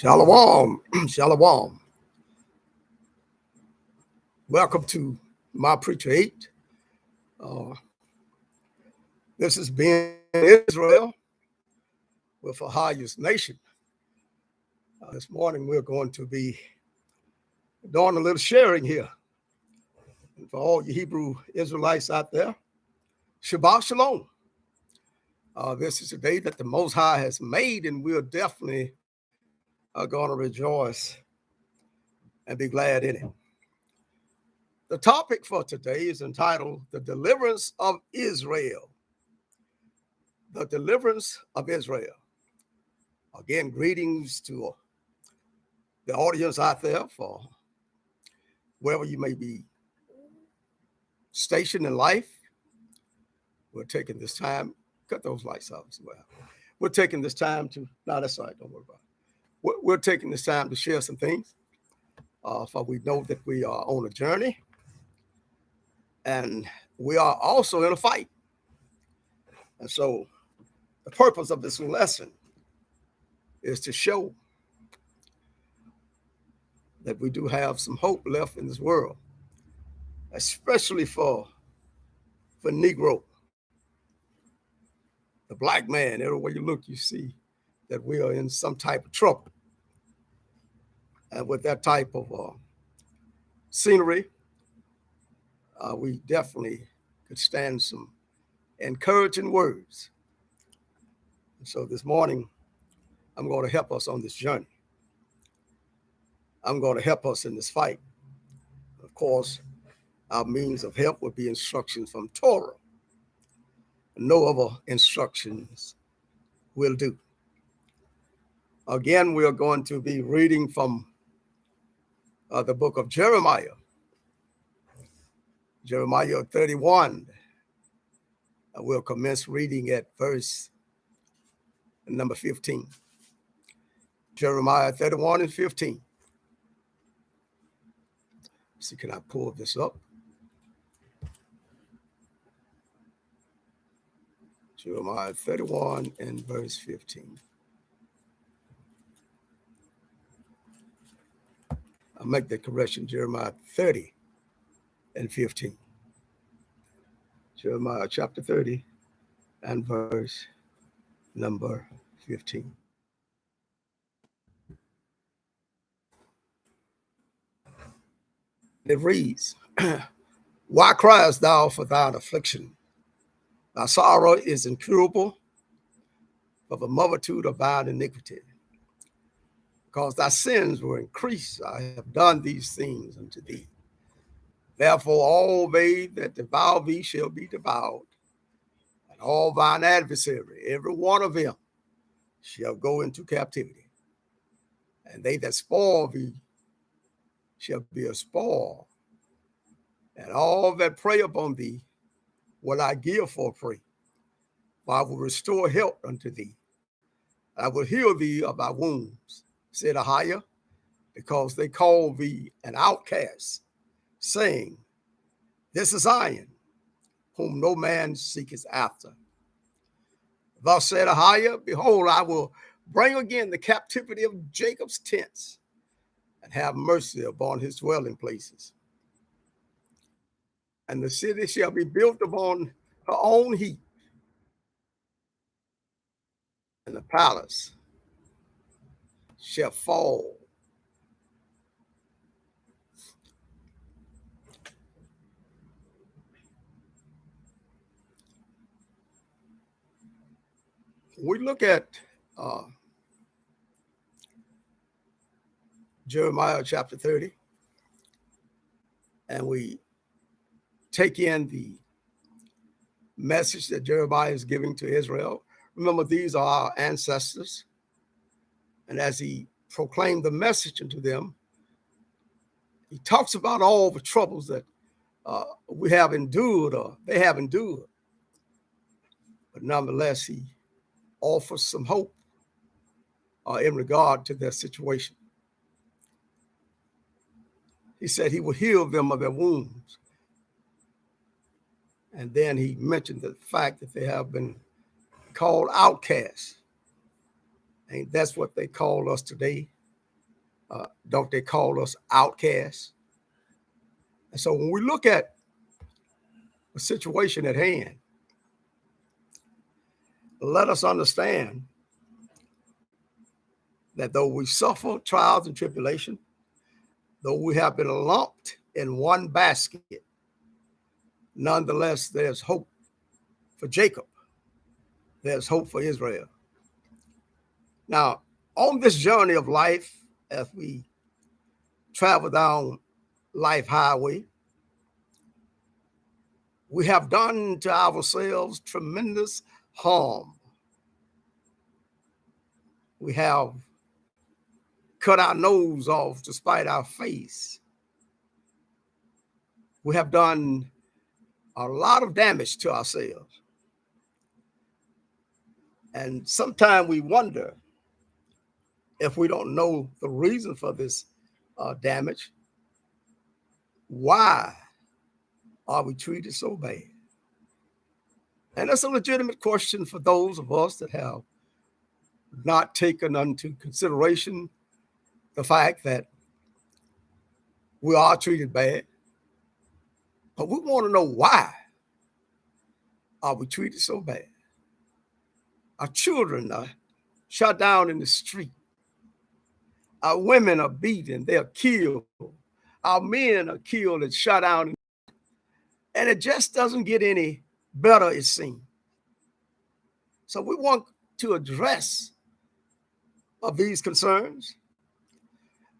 Shalom, shalom. Welcome to my Preacher 8. This has been Israel with a highest nation. This morning we're going to be doing a little sharing here. And for all you Hebrew Israelites out there, Shabbat Shalom. This is a day that the Most High has made, and we're definitely going to rejoice and be glad in it. The topic for today is entitled The Deliverance of Israel. The Deliverance of Israel. Again, greetings to the audience out there for wherever you may be stationed in life. We're taking this time, cut those lights off as well. We're taking this time to, no, that's all right, don't worry about it. We're taking this time to share some things, for we know that we are on a journey and we are also in a fight. And so the purpose of this lesson is to show that we do have some hope left in this world, especially for Negro, the black man. Everywhere you look, you see that we are in some type of trouble. And with that type of scenery, we definitely could stand some encouraging words. And so this morning, I'm going to help us on this journey. I'm going to help us in this fight. Of course, our means of help would be instructions from Torah. No other instructions will do. Again, we are going to be reading from the book of Jeremiah. Jeremiah 31. We'll commence reading at verse number 15. Jeremiah 31 and 15. See, can I pull this up? Jeremiah 31 and verse 15. I'll make the correction, Jeremiah 30 and 15. Jeremiah chapter 30 and verse number 15. It reads, Why criest thou for thine affliction? Thy sorrow is incurable of a multitude of thine iniquity. Because thy sins were increased, I have done these things unto thee. Therefore all they that devour thee shall be devoured, and all thine adversary, every one of them, shall go into captivity. And they that spoil thee shall be a spoil, and all that prey upon thee will I give for a prey. For I will restore health unto thee. I will heal thee of thy wounds, said Ahiah, because they call thee an outcast, saying, This is Zion, whom no man seeketh after. Thus said Ahiah, Behold, I will bring again the captivity of Jacob's tents, and have mercy upon his dwelling places. And the city shall be built upon her own heap, and the palace shall fall. We look at Jeremiah chapter 30, and we take in the message that Jeremiah is giving to Israel. Remember, these are our ancestors. And as he proclaimed the message unto them, he talks about all the troubles that we have endured, or they have endured. But nonetheless, he offers some hope in regard to their situation. He said he would heal them of their wounds. And then he mentioned the fact that they have been called outcasts. And that's what they call us today, Don't they call us outcasts? And so when we look at the situation at hand, let us understand that though we suffer trials and tribulation, though we have been lumped in one basket, nonetheless, there's hope for Jacob. There's hope for Israel. Now, on this journey of life, as we travel down life highway, we have done to ourselves tremendous harm. We have cut our nose off to spite our face. We have done a lot of damage to ourselves. And sometimes we wonder if we don't know the reason for this damage, why are we treated so bad? And that's a legitimate question for those of us that have not taken into consideration the fact that we are treated bad. But we want to know why are we treated so bad? Our children are shot down in the street. Our women are beaten, they're killed. Our men are killed and shot down. And it just doesn't get any better, it seems. So we want to address of these concerns.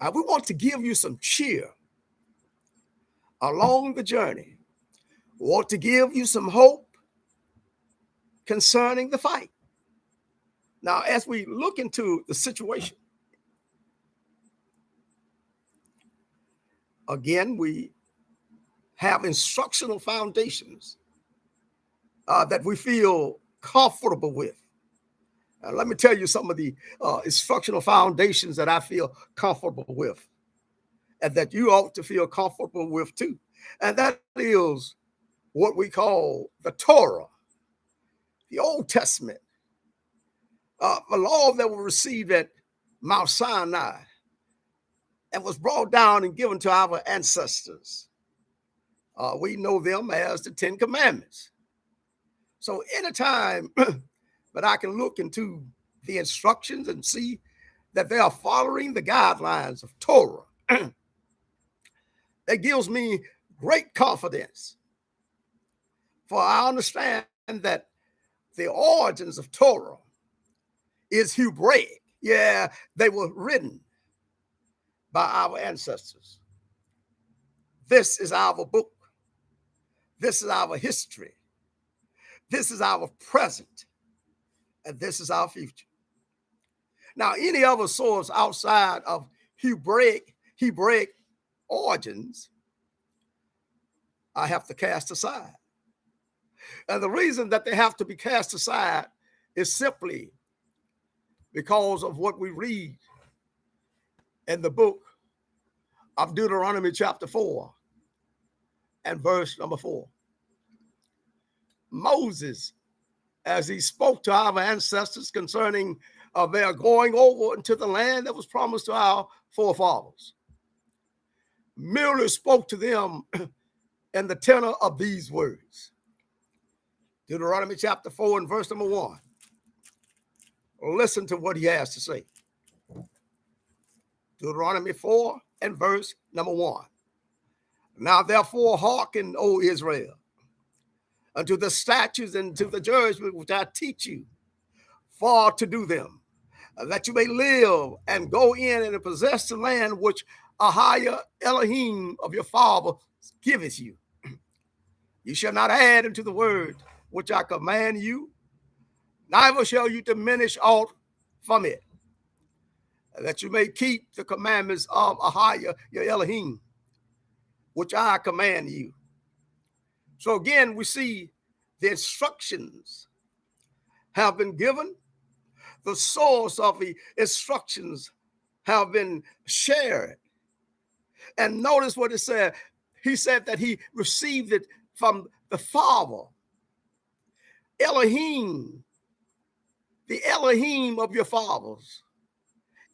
We want to give you some cheer along the journey. We want to give you some hope concerning the fight. Now, as we look into the situation, again, we have instructional foundations that we feel comfortable with. Let me tell you some of the instructional foundations that I feel comfortable with and that you ought to feel comfortable with too. And that is what we call the Torah, the Old Testament, the law that was received at Mount Sinai and was brought down and given to our ancestors. We know them as the Ten Commandments. So anytime that I can look into the instructions and see that they are following the guidelines of Torah, that gives me great confidence. For I understand that the origins of Torah is Hebraic. Yeah, they were written by our ancestors. This is our book. This is our history. This is our present. And this is our future. Now, any other source outside of Hebraic origins, I have to cast aside. And the reason that they have to be cast aside is simply because of what we read in the book of Deuteronomy chapter 4 and verse number 4. Moses, as he spoke to our ancestors concerning their going over into the land that was promised to our forefathers, merely spoke to them in the tenor of these words. Deuteronomy chapter 4 and verse number 1. Listen to what he has to say. Deuteronomy 4 and verse number 1. Now therefore hearken, O Israel, unto the statutes and to the judgment which I teach you, for to do them, that you may live and go in and possess the land which Ahijah Elohim of your father giveth you. You shall not add unto the word which I command you, neither shall you diminish aught from it, that you may keep the commandments of Ahijah your Elohim, which I command you. So again, we see the instructions have been given. The source of the instructions have been shared. And notice what it said. He said that he received it from the Father. Elohim, the Elohim of your fathers.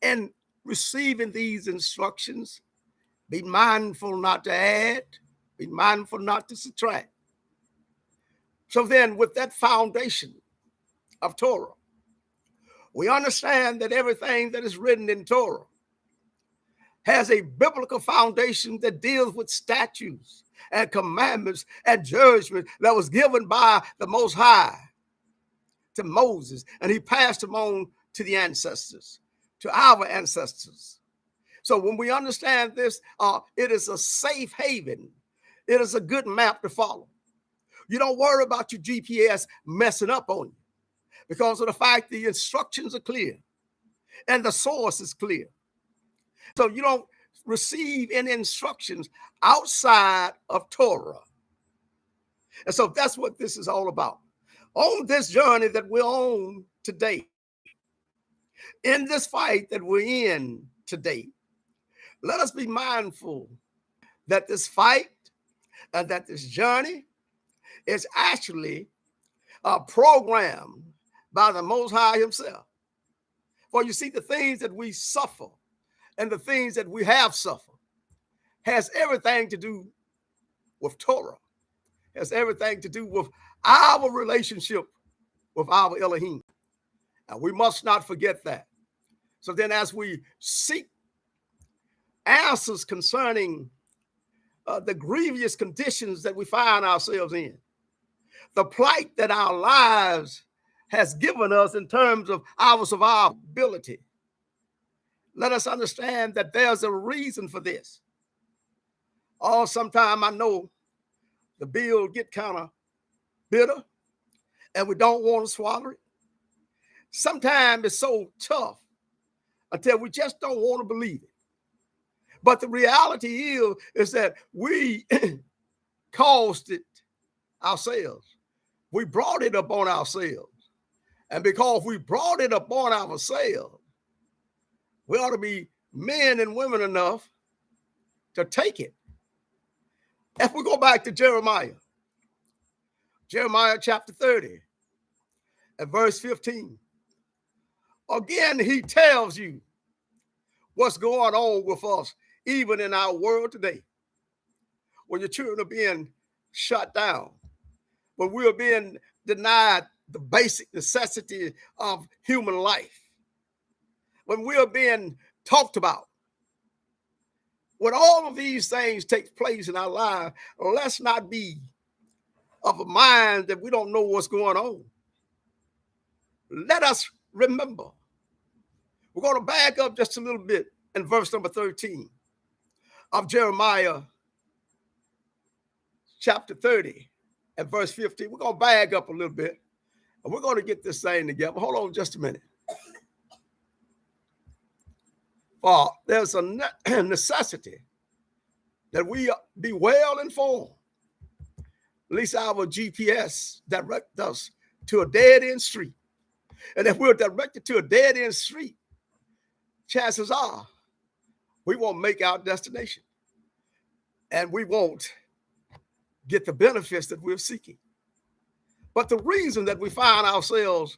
And receiving these instructions, be mindful not to add, be mindful not to subtract. So then, with that foundation of Torah, we understand that everything that is written in Torah has a biblical foundation that deals with statutes and commandments and judgment that was given by the Most High to Moses, and he passed them on to the ancestors, to our ancestors. So when we understand this, it is a safe haven. It is a good map to follow. You don't worry about your GPS messing up on you because of the fact the instructions are clear and the source is clear. So you don't receive any instructions outside of Torah. And so that's what this is all about. On this journey that we're on today, in this fight that we're in today, let us be mindful that this fight and that this journey is actually programmed by the Most High himself. For you see, the things that we suffer and the things that we have suffered has everything to do with Torah, has everything to do with our relationship with our Elohim. And we must not forget that. So then as we seek answers concerning the grievous conditions that we find ourselves in, the plight that our lives has given us in terms of our survivability, let us understand that there's a reason for this. Sometimes I know the bill get kind of bitter and we don't want to swallow it. Sometimes it's so tough until we just don't want to believe it. But the reality is that we caused it ourselves. We brought it upon ourselves. And because we brought it upon ourselves, we ought to be men and women enough to take it. If we go back to Jeremiah chapter 30 and verse 15, again, he tells you what's going on with us, even in our world today. When your children are being shut down, when we are being denied the basic necessity of human life, when we are being talked about. When all of these things take place in our life, let's not be of a mind that we don't know what's going on. Let us remember. We're going to back up just a little bit in verse number 13 of Jeremiah chapter 30 and verse 15. We're going to back up a little bit and we're going to get this thing together. Hold on just a minute. For there's a necessity that we be well informed. At least our GPS direct us to a dead-end street. And if we're directed to a dead-end street, chances are we won't make our destination. And we won't get the benefits that we're seeking. But the reason that we find ourselves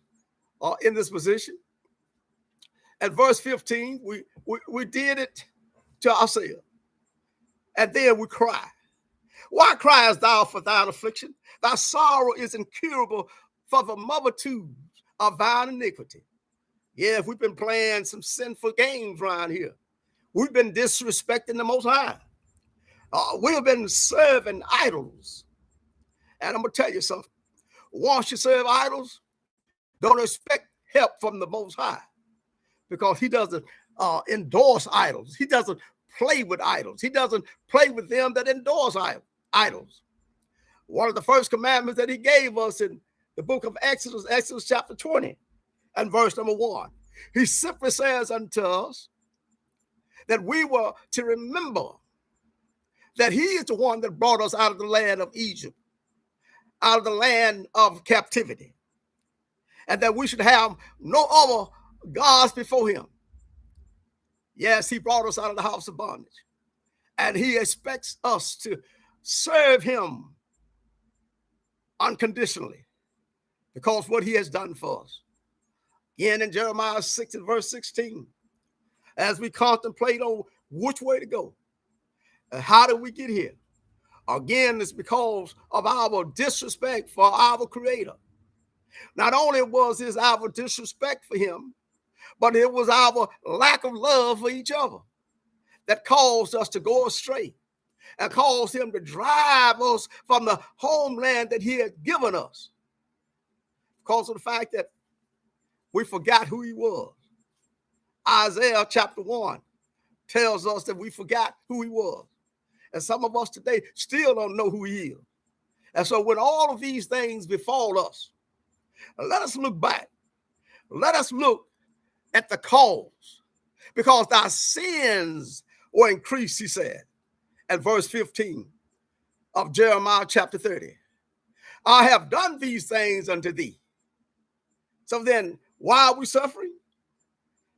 in this position, at verse 15, we did it to ourselves. And then we cry. Why criest thou for thine affliction? Thy sorrow is incurable for the multitude of thine iniquity. Yeah, we've been playing some sinful games around here. We've been disrespecting the Most High. We've been serving idols. And I'm going to tell you something. Once you serve idols, don't expect help from the Most High, because he doesn't endorse idols. He doesn't play with idols. He doesn't play with them that endorse idols. One of the first commandments that he gave us in the book of Exodus chapter 20 and verse number 1, he simply says unto us that we were to remember that he is the one that brought us out of the land of Egypt, out of the land of captivity, and that we should have no other gods before him. Yes, he brought us out of the house of bondage, and he expects us to serve him unconditionally because what he has done for us. Again, in Jeremiah 6 and verse 16, as we contemplate on which way to go and how did we get here. Again, it's because of our disrespect for our Creator. Not only was this our disrespect for Him, but it was our lack of love for each other that caused us to go astray and caused Him to drive us from the homeland that He had given us because of the fact that we forgot who He was. Isaiah chapter 1 tells us that we forgot who He was. And some of us today still don't know who He is. And so when all of these things befall us, let us look back. Let us look at the cause. Because thy sins were increased, he said, at verse 15 of Jeremiah chapter 30. I have done these things unto thee. So then, why are we suffering?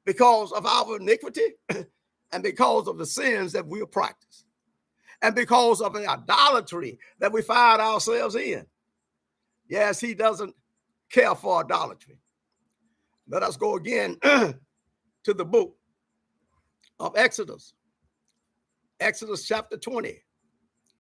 Because of our iniquity and because of the sins that we have practiced and because of the idolatry that we find ourselves in. Yes, He doesn't care for idolatry. Let us go again to the book of Exodus. Exodus chapter 20.